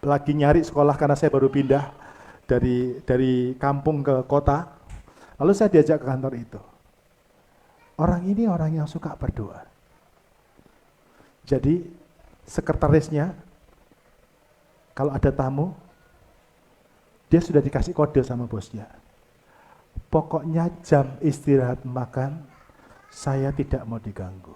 lagi nyari sekolah karena saya baru pindah dari kampung ke kota. Lalu saya diajak ke kantor itu. Orang ini orang yang suka berdoa. Jadi sekretarisnya kalau ada tamu, dia sudah dikasih kode sama bosnya. Pokoknya jam istirahat makan, saya tidak mau diganggu.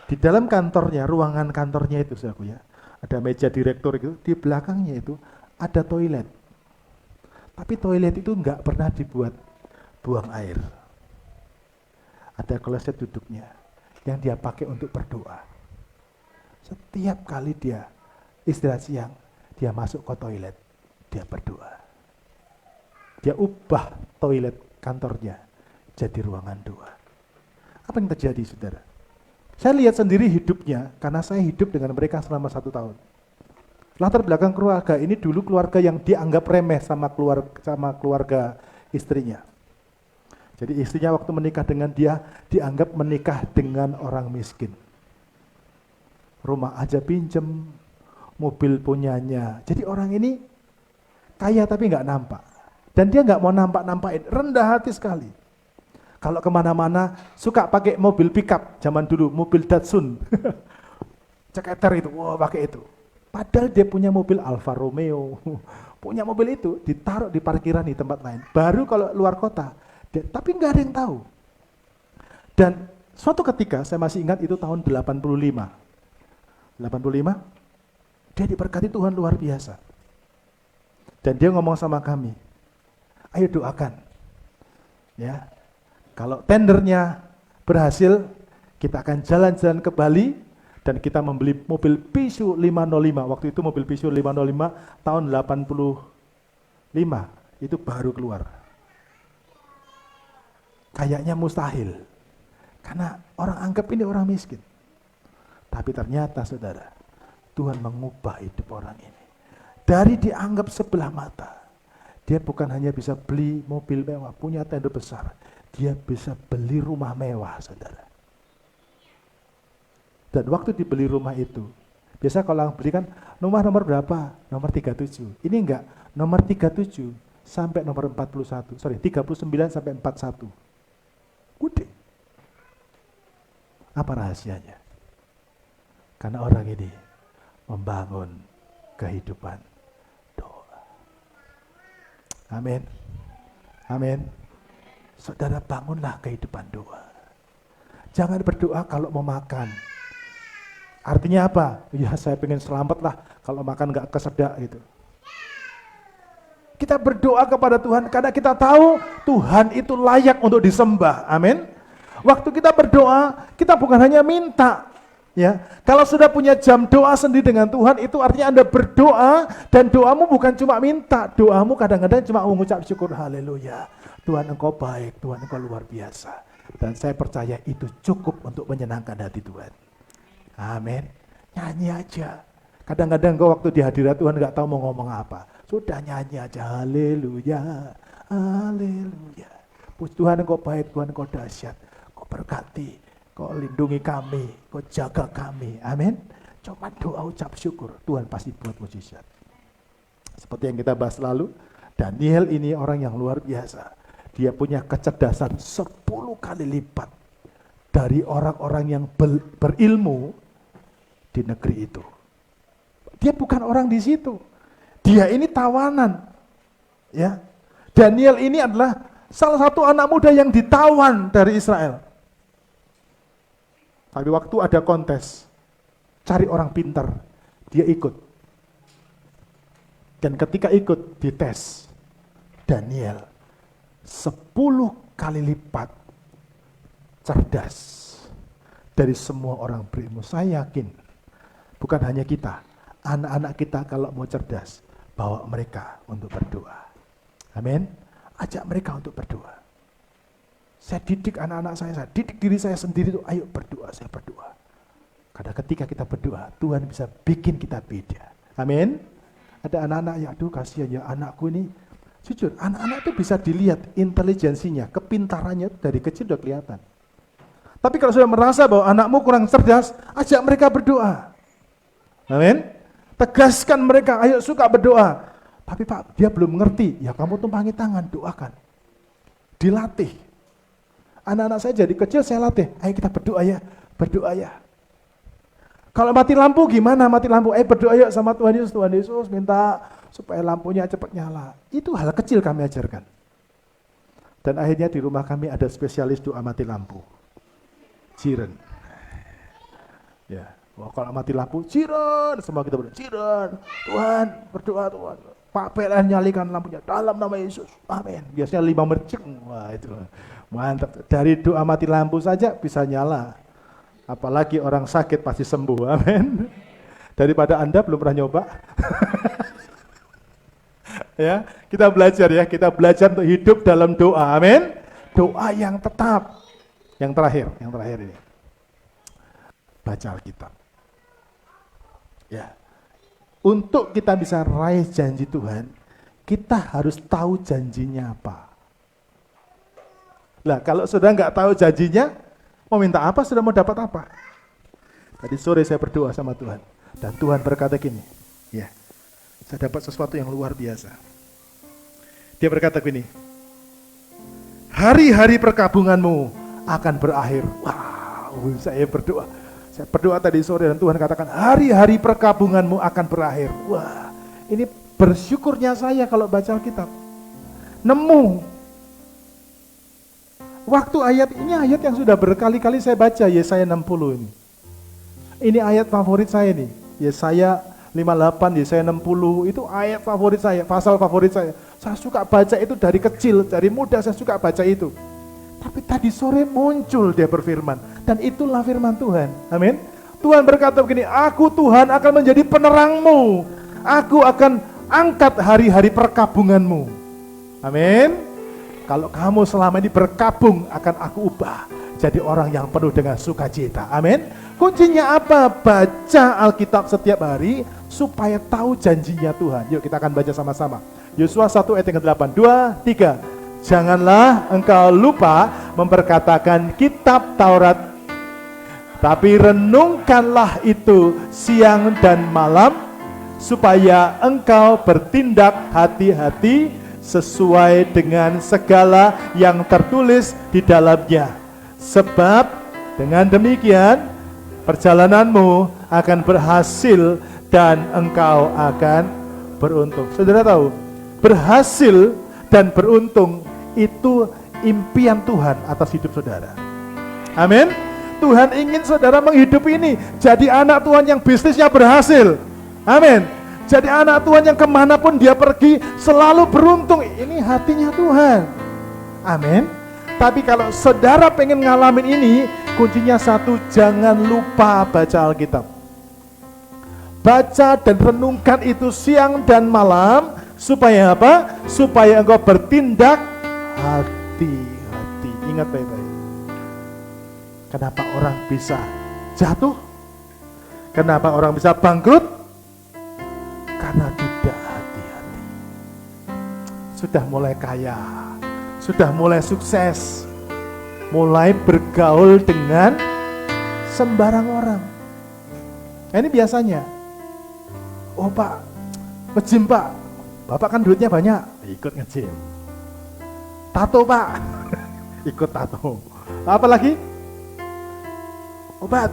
Di dalam kantornya, ruangan kantornya itu, saudaraku ya, ada meja direktur itu, di belakangnya itu ada toilet. Tapi toilet itu enggak pernah dibuat buang air. Ada kloset duduknya yang dia pakai untuk berdoa. Setiap kali dia istirahat siang, dia masuk ke toilet, dia berdoa. Dia ubah toilet kantornya jadi ruangan doa. Apa yang terjadi, saudara? Saya lihat sendiri hidupnya, karena saya hidup dengan mereka selama 1 tahun. Latar belakang keluarga ini dulu keluarga yang dianggap remeh sama keluarga istrinya. Jadi istrinya waktu menikah dengan dia, dianggap menikah dengan orang miskin. Rumah aja pinjem, mobil punyanya. Jadi orang ini kaya tapi nggak nampak. Dan dia nggak mau nampak-nampakin, rendah hati sekali. Kalau kemana-mana suka pakai mobil pickup, zaman dulu mobil Datsun. Ceketer itu, wah pakai itu. Padahal dia punya mobil Alfa Romeo, punya mobil itu ditaruh di parkiran di tempat lain. Baru kalau luar kota, tapi nggak ada yang tahu. Dan suatu ketika, saya masih ingat itu tahun 85. 85, dia diberkati Tuhan luar biasa. Dan dia ngomong sama kami, ayo doakan. Ya, kalau tendernya berhasil, kita akan jalan-jalan ke Bali, dan kita membeli mobil Peugeot 505. Waktu itu mobil Peugeot 505 tahun 85, itu baru keluar. Kayaknya mustahil, karena orang anggap ini orang miskin. Tapi ternyata saudara, Tuhan mengubah hidup orang ini. Dari dianggap sebelah mata, dia bukan hanya bisa beli mobil mewah, punya tenda besar, dia bisa beli rumah mewah, saudara. Dan waktu dibeli rumah itu, biasa kalau beli kan nomor berapa? Nomor 37. Ini enggak, nomor 37 sampai nomor 39 sampai 41. Gede. Apa rahasianya? Karena orang ini membangun kehidupan doa. Amin. Amin. Saudara, bangunlah kehidupan doa. Jangan berdoa kalau mau makan. Artinya apa? Ya saya pengen selamat lah kalau makan gak kesedak gitu. Kita berdoa kepada Tuhan karena kita tahu Tuhan itu layak untuk disembah. Amin. Waktu kita berdoa, kita bukan hanya minta. Ya, kalau sudah punya jam doa sendiri dengan Tuhan, itu artinya Anda berdoa dan doamu bukan cuma minta, doamu kadang-kadang cuma mengucap syukur, haleluya. Tuhan Engkau baik, Tuhan Engkau luar biasa. Dan saya percaya itu cukup untuk menyenangkan hati Tuhan. Amin. Nyanyi aja. Kadang-kadang kau waktu di hadirat Tuhan gak tahu mau ngomong apa. Sudah nyanyi aja, haleluya, haleluya. Puji Tuhan Engkau baik, Tuhan Engkau dahsyat. Kau berkati, kau lindungi kami, kau jaga kami. Amin. Cuma doa ucap syukur, Tuhan pasti buat mujizat. Seperti yang kita bahas lalu, Daniel ini orang yang luar biasa. Dia punya kecerdasan 10 kali lipat dari orang-orang yang berilmu di negeri itu. Dia bukan orang di situ. Dia ini tawanan. Ya. Daniel ini adalah salah satu anak muda yang ditawan dari Israel. Tapi waktu ada kontes, cari orang pintar, dia ikut. Dan ketika ikut dites, Daniel 10 kali lipat cerdas dari semua orang berilmu. Saya yakin bukan hanya kita, anak-anak kita kalau mau cerdas, bawa mereka untuk berdoa. Amin. Ajak mereka untuk berdoa. Saya didik anak-anak saya didik diri saya sendiri tuh, ayo berdoa, saya berdoa. Karena ketika kita berdoa, Tuhan bisa bikin kita beda. Amin. Ada anak-anak ya, aduh kasihan ya anakku ini. Jujur, anak-anak itu bisa dilihat intelijensinya, kepintarannya dari kecil udah kelihatan. Tapi kalau sudah merasa bahwa anakmu kurang cerdas, ajak mereka berdoa. Amin. Tegaskan mereka, ayo suka berdoa. Tapi Pak, dia belum mengerti. Ya kamu tumpangi tangan, doakan. Dilatih. Anak-anak saya jadi kecil saya latih. Ayo kita berdoa ya, berdoa ya. Kalau mati lampu gimana? Mati lampu, berdoa ya sama Tuhan Yesus minta supaya lampunya cepat nyala. Itu hal kecil kami ajarkan. Dan akhirnya di rumah kami ada spesialis doa mati lampu. Jiren. Ya, kalau mati lampu, jiren, semua kita berdoa, jiren. Tuhan, berdoa Tuhan. Pak PLN nyalikan lampunya dalam nama Yesus. Amin. Biasanya 5 menit. Wah, itu mantap. Dari doa mati lampu saja bisa nyala. Apalagi orang sakit pasti sembuh. Amin. Daripada Anda belum pernah nyoba. Ya, kita belajar untuk hidup dalam doa. Amin. Doa yang tetap. Yang terakhir ini. Baca Alkitab. Ya. Untuk kita bisa raih janji Tuhan, kita harus tahu janjinya apa. Lah, kalau sudah nggak tahu janjinya, mau minta apa, sudah mau dapat apa? Tadi sore saya berdoa sama Tuhan, dan Tuhan berkata gini, ya, saya dapat sesuatu yang luar biasa. Dia berkata gini, hari-hari perkabunganmu akan berakhir. Wow, saya berdoa tadi sore dan Tuhan katakan hari-hari perkabunganmu akan berakhir. Wah, ini Bersyukurnya saya kalau baca Alkitab. Nemu. Waktu ini ayat yang sudah berkali-kali saya baca, Yesaya 60 ini. Ini ayat favorit saya nih. Yesaya 58, Yesaya 60, itu ayat favorit saya, pasal favorit saya. Saya suka baca itu dari kecil, dari muda saya suka baca itu. Tapi tadi sore muncul dia berfirman, dan itulah firman Tuhan. Amin. Tuhan berkata begini, aku Tuhan akan menjadi penerangmu. Aku akan angkat hari-hari perkabunganmu. Amin. Kalau kamu selama ini berkabung, akan aku ubah jadi orang yang penuh dengan sukacita. Amin. Kuncinya apa? Baca Alkitab setiap hari supaya tahu janjinya Tuhan. Yuk kita akan baca sama-sama. Yosua 1 ayat yang ke-8. 2, 3. Janganlah engkau lupa memperkatakan kitab Taurat, tapi renungkanlah itu siang dan malam, supaya engkau bertindak hati-hati sesuai dengan segala yang tertulis di dalamnya. Sebab dengan demikian perjalananmu akan berhasil dan engkau akan beruntung. Saudara tahu, berhasil dan beruntung itu impian Tuhan atas hidup saudara. Amin. Tuhan ingin saudara menghidupi ini, jadi anak Tuhan yang bisnisnya berhasil. Amin. Jadi anak Tuhan yang kemanapun dia pergi selalu beruntung. Ini hatinya Tuhan. Amin. Tapi kalau saudara pengen ngalamin ini, kuncinya satu, jangan lupa baca Alkitab. Baca dan renungkan itu siang dan malam. Supaya apa? Supaya engkau bertindak hati-hati. Ingat baik-baik. Kenapa orang bisa jatuh? Kenapa orang bisa bangkrut? Karena tidak hati-hati. Sudah mulai kaya, sudah mulai sukses, mulai bergaul dengan sembarang orang. Nah, ini biasanya. Oh Pak, nge-gym Pak, Bapak kan duitnya banyak, ikut nge-gym. Tato Pak, ikut tato. Apa lagi? Obat.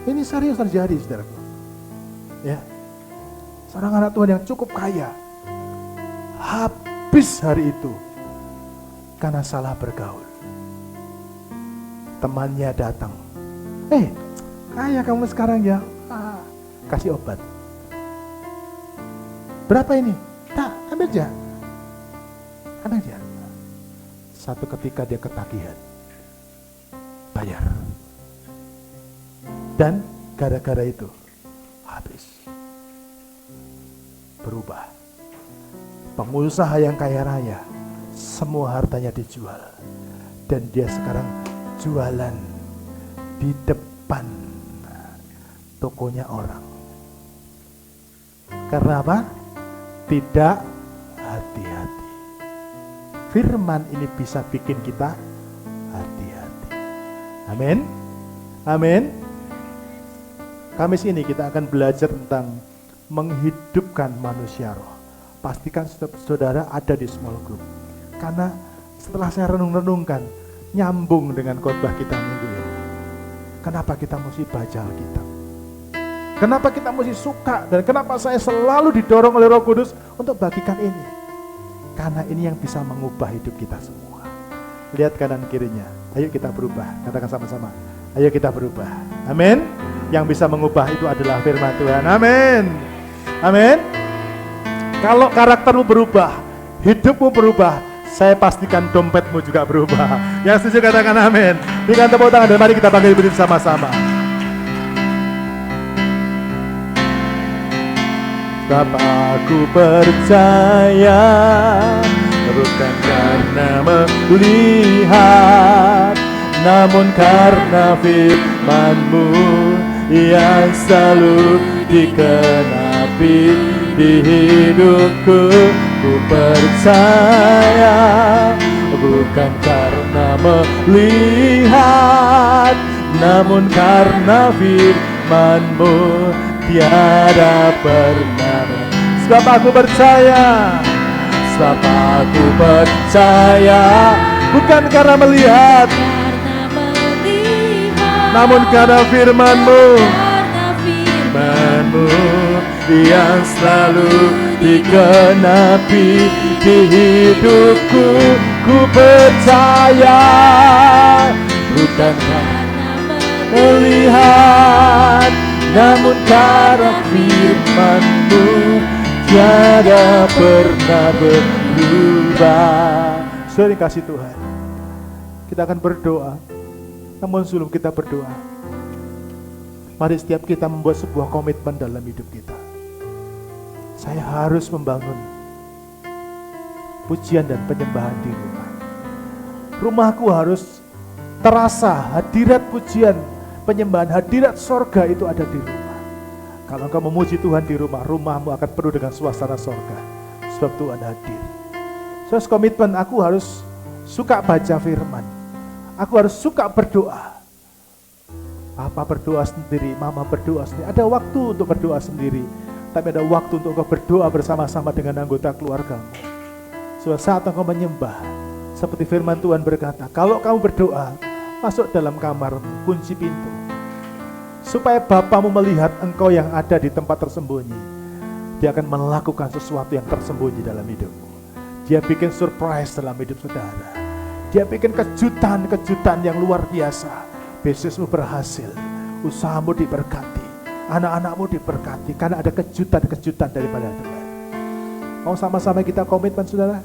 Ini serius terjadi, saudaraku. Ya, seorang anak Tuhan yang cukup kaya, habis hari itu karena salah bergaul. Temannya datang, kaya kamu sekarang ya, kasih obat. Berapa ini? Tak, ambil aja. Ambil aja. Satu ketika dia ketagihan, bayar. Dan gara-gara itu habis. Berubah. Pengusaha yang kaya raya, semua hartanya dijual. Dan dia sekarang jualan di depan tokonya orang. Karena apa? Tidak hati-hati. Firman ini bisa bikin kita hati-hati. Amin. Amin. Kamis ini kita akan belajar tentang menghidupkan manusia roh. Pastikan saudara ada di small group. Karena setelah saya renung-renungkan, nyambung dengan khotbah kita minggu ini. Kenapa kita mesti baca Alkitab? Kenapa kita mesti suka dan kenapa saya selalu didorong oleh Roh Kudus untuk bagikan ini? Karena ini yang bisa mengubah hidup kita semua. Lihat kanan kirinya. Ayo kita berubah. Katakan sama-sama. Ayo kita berubah. Amin. Yang bisa mengubah itu adalah firman Tuhan. Amin. Amin. Kalau karaktermu berubah, hidupmu berubah, saya pastikan dompetmu juga berubah. Yang setuju katakan amin. Berikan tepuk tangan dan mari kita bangkit berdiri sama-sama. Sebab aku percaya, bukan karena melihat, namun karena firman-Mu yang selalu dikenapi di hidupku. Ku percaya, bukan karena melihat, namun karena firman-Mu tiada pernah. Sebab aku percaya, sebab aku percaya, bukan karena melihat, namun karena firman-Mu firman-Mu yang selalu digenapi di hidupku. Ku percaya bukan karena melihat, namun karena firman-Mu tiada pernah berubah. Saudara yang kasih Tuhan, kita akan berdoa. Namun sebelum kita berdoa, mari setiap kita membuat sebuah komitmen dalam hidup kita. Saya harus membangun pujian dan penyembahan di rumah. Rumahku harus terasa hadirat pujian, penyembahan, hadirat sorga itu ada di rumah. Kalau engkau memuji Tuhan di rumah, rumahmu akan penuh dengan suasana sorga, sebab Tuhan hadir. Terus komitmen, aku harus suka baca firman. Aku harus suka berdoa. Papa berdoa sendiri, mama berdoa sendiri. Ada waktu untuk berdoa sendiri, tapi ada waktu untuk engkau berdoa bersama-sama dengan anggota keluargamu. Suatu saat engkau menyembah, seperti firman Tuhan berkata, kalau kamu berdoa, masuk dalam kamarmu, kunci pintu, supaya Bapamu melihat engkau yang ada di tempat tersembunyi. Dia akan melakukan sesuatu yang tersembunyi dalam hidupmu. Dia bikin surprise dalam hidup saudara. Dia bikin kejutan-kejutan yang luar biasa. Bisnismu berhasil, usahamu diberkati, anak-anakmu diberkati, karena ada kejutan-kejutan daripada Tuhan. Mau sama-sama kita komitmen saudara?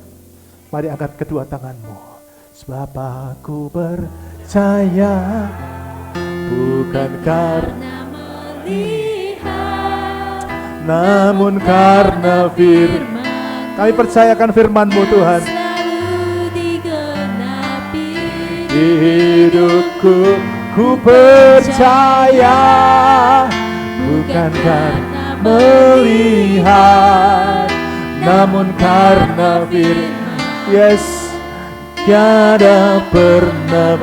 Mari angkat kedua tanganmu. Sebab aku percaya bukan karena melihat, namun karena firman. Kami percayakan firman-Mu Tuhan di hidupku. Ku percaya bukan karena melihat, namun karena firman. Yes, tiada pernah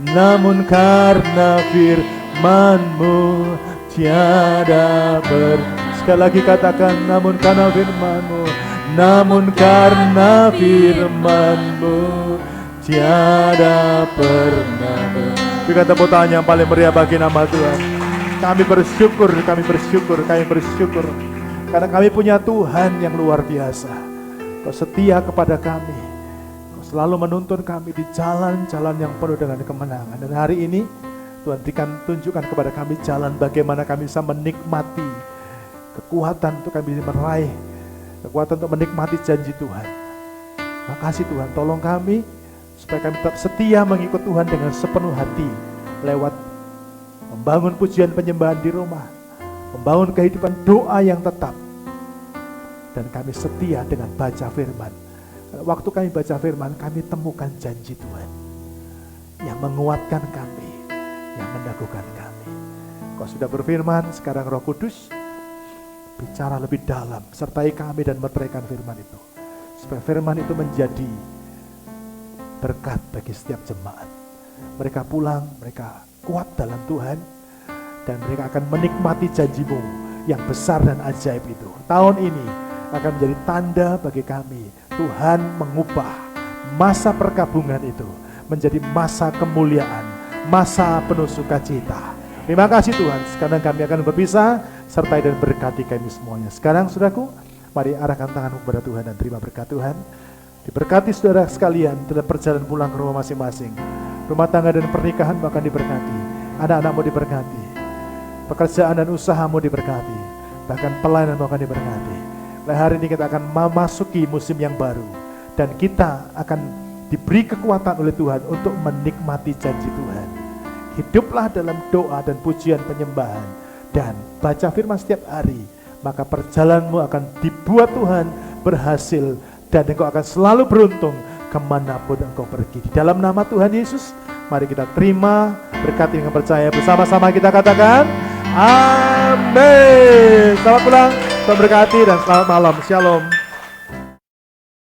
namun karena firman-Mu tiada sekali lagi katakan, namun karena firman-Mu, namun karena firman-Mu tiada pernah. Berikan tepuk tangan yang paling meriah bagi nama Tuhan. Kami bersyukur karena kami punya Tuhan yang luar biasa. Kau setia kepada kami, Kau selalu menuntun kami di jalan-jalan yang penuh dengan kemenangan. Dan hari ini Tuhan tunjukkan kepada kami jalan bagaimana kami bisa menikmati kekuatan untuk kami meraih, kekuatan untuk menikmati janji Tuhan. Makasih Tuhan, tolong kami supaya kami tetap setia mengikut Tuhan dengan sepenuh hati lewat membangun pujian penyembahan di rumah, membangun kehidupan doa yang tetap, dan kami setia dengan baca firman. Waktu kami baca firman, kami temukan janji Tuhan yang menguatkan kami, yang meneguhkan kami. Kau sudah berfirman, sekarang Roh Kudus bicara lebih dalam, sertai kami dan meteraikan firman itu, supaya firman itu menjadi berkat bagi setiap jemaat. Mereka pulang, mereka kuat dalam Tuhan, dan mereka akan menikmati janji-Mu yang besar dan ajaib itu. Tahun ini akan menjadi tanda bagi kami. Tuhan mengubah masa perkabungan itu menjadi masa kemuliaan, masa penuh sukacita. Terima kasih Tuhan. Sekarang kami akan berpisah, sertai dan berkati kami semuanya. Sekarang saudaraku, mari arahkan tanganmu kepada Tuhan dan terima berkat Tuhan. Diberkati saudara sekalian dalam perjalanan pulang ke rumah masing-masing. Rumah tangga dan pernikahan bahkan diberkati. Anak-anakmu diberkati. Pekerjaan dan usahamu diberkati. Bahkan pelayanan bahkan diberkati. Mulai hari ini kita akan memasuki musim yang baru. Dan kita akan diberi kekuatan oleh Tuhan untuk menikmati janji Tuhan. Hiduplah dalam doa dan pujian penyembahan. Dan baca firman setiap hari. Maka perjalananmu akan dibuat Tuhan berhasil. Dan engkau akan selalu beruntung kemanapun engkau pergi. Di dalam nama Tuhan Yesus, mari kita terima berkat dengan percaya. Bersama-sama kita katakan, amin. Selamat pulang, Tuhan berkati dan selamat malam. Shalom.